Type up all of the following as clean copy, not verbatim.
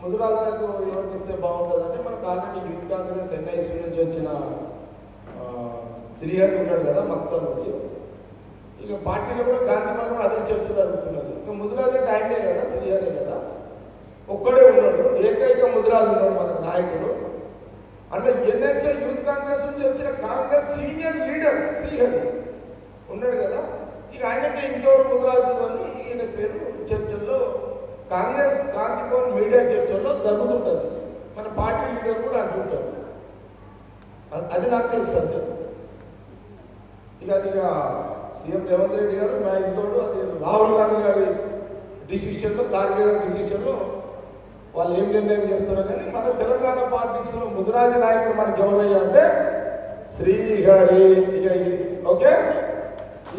ముదురాజులకు ఎవరికి ఇస్తే బాగుంటుందంటే మనకు ఆల్రెడీ యూత్ కాంగ్రెస్ ఎన్ఐసి నుంచి వచ్చిన శ్రీహరి ఉన్నాడు కదా మక్తల్ వచ్చి ఇక పార్టీలో కూడా గాంధీ కూడా అదే చర్చ జరుగుతున్నది. ఇక ముదిరాజు అంటే ఆయనే కదా, శ్రీహరే కదా, ఒక్కడే ఉన్నాడు, ఏకైక ముదిరాజు ఉన్నాడు మనకు నాయకుడు. అంటే ఎన్ఎస్ఏ యూత్ కాంగ్రెస్ నుంచి వచ్చిన కాంగ్రెస్ సీనియర్ లీడర్ శ్రీహరి ఉన్నాడు కదా. ఇక ఆయనకి ఇంకెవరు ముదిరాజు అని ఈయన పేరు చర్చల్లో కాంగ్రెస్ గాంధీ భవన్ మీడియా చర్చల్లో జరుగుతుంటుంది. మన పార్టీ లీడర్ కూడా అంటుంటారు. అది నాకు తెలుసు సత్యం. ఇక అది సీఎం రేవంత్ రెడ్డి గారు మ్యాచ్ తోడు అది రాహుల్ గాంధీ గారి డిసిషన్లో, ఖార్గే గారి డిసిషన్లో వాళ్ళు ఏం నిర్ణయం చేస్తారో. కానీ మన తెలంగాణ పాలిటిక్స్లో ముదిరాజు నాయకులు మనకి ఎవరయ్యా అంటే శ్రీహరి. ఇక ఇది ఓకే,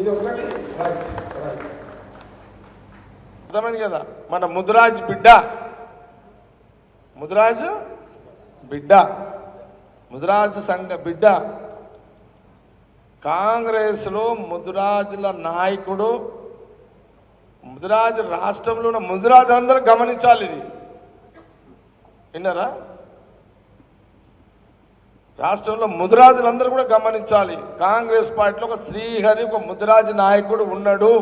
ఇది ఒకటి రైట్ రైట్ అర్థమైంది కదా. మన ముదిరాజు బిడ్డ, ముదిరాజు బిడ్డ, ముదిరాజు సంఘ బిడ్డ, కాంగ్రెస్లో ముదిరాజుల నాయకుడు, ముదిరాజు రాష్ట్రంలో ఉన్న ముదిరాజు అందరూ గమనించాలి. ఇది విన్నారా? రాష్ట్రంలో ముదిరాజులందరూ కూడా గమనించాలి. కాంగ్రెస్ పార్టీలో ఒక శ్రీహరి, ఒక ముదిరాజు నాయకుడు ఉన్నాడు.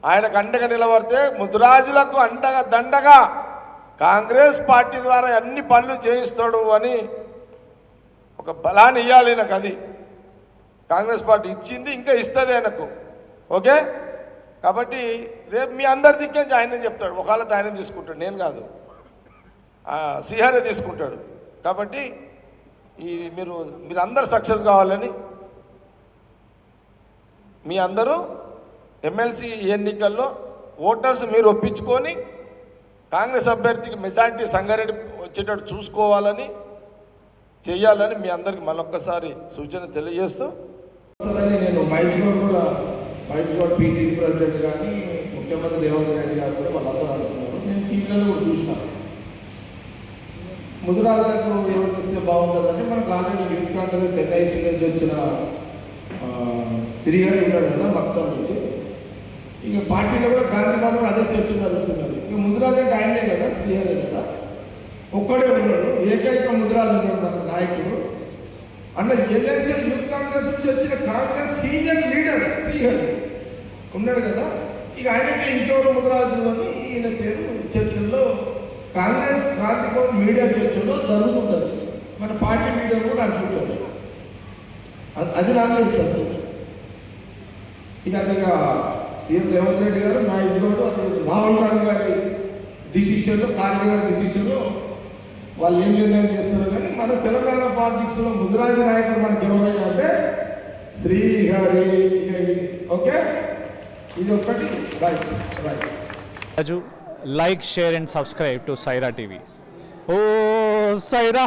ఆయనకు అండగా నిలబడితే ముదిరాజులకు అండగా దండగా కాంగ్రెస్ పార్టీ ద్వారా అన్ని పనులు చేయిస్తాడు అని ఒక బలాన్ని ఇవ్వాలి నాకు. అది కాంగ్రెస్ పార్టీ ఇచ్చింది, ఇంకా ఇస్తుంది ఆయనకు. ఓకే, కాబట్టి రేపు మీ అందరి దిక్కేంచి ఆయన చెప్తాడు. ఒకవేళ ఆయన తీసుకుంటాడు, నేను కాదు, శ్రీహరి తీసుకుంటాడు. కాబట్టి ఈ మీరు అందరూ సక్సెస్ కావాలని, మీ అందరూ ఎమ్మెల్సీ ఎన్నికల్లో ఓటర్స్ మీరు ఒప్పించుకొని కాంగ్రెస్ అభ్యర్థికి మెజార్టీ సంగారెడ్డి వచ్చేటట్టు చూసుకోవాలని, చేయాలని మీ అందరికి మరొక్కసారి సూచన తెలియజేస్తూ, నేను మైజ్గౌడ్ పీసీసీ ప్రెసిడెంట్ కానీ ముఖ్యమంత్రి రేవంత్ రెడ్డి గారు కూడా వాళ్ళందరూ అంటున్నారు. నేను టీవీలో కూడా చూసినాను. ముదిరాజులకు ఎవరికి ఇస్తే బాగుంటుందంటే మనకు ఆల్రెడీ యూత్ కాంగ్రెస్ ఎన్ఐసి నుంచి వచ్చిన శ్రీహరి ఉన్నాడు కదా మక్తల్ నుంచి. ఇక పార్టీలో కూడా గాంధీ భవన్ అదే చర్చ జరుగుతున్నది. ఇక ముదిరాజు అంటే ఆయనే కదా, శ్రీహరి కదా, ఒక్కడే ఉన్నాడు, ఏకైక ముదిరాజు ఉన్నాడు మనకు నాయకుడు. అంటే ఎన్ఎస్ఏ యూత్ కాంగ్రెస్ నుంచి వచ్చిన కాంగ్రెస్ సీనియర్ లీడర్ శ్రీహరి ఉన్నాడు కదా. ఇక ఆయనకి ఇంకెవరు ముదిరాజు అని ఈయన పేరు చర్చల్లో కాంగ్రెస్ గాంధీ భవన్ మీడియా చర్చల్లో జరుగుతుంటుంది. మన పార్టీ లీడర్ కూడా అంటుంటారు. అది నాకు తెలుసు. ఇక అది సీఎం రేవంత్ రెడ్డి గారు మ్యాచ్ తోడు అది రాహుల్ గాంధీ గారి డిసిషన్లో, ఖార్గే గారి డిసిషన్లో వాళ్ళు ఏం నిర్ణయం చేస్తారు. కానీ మన తెలంగాణ పాలిటిక్స్లో ముదిరాజు నాయకులు మనకి ఎవరైనా అంటే శ్రీహరి. ఓకే, ఇది ఒకటి right right. Like, share and subscribe to Saira TV. Oh, Saira!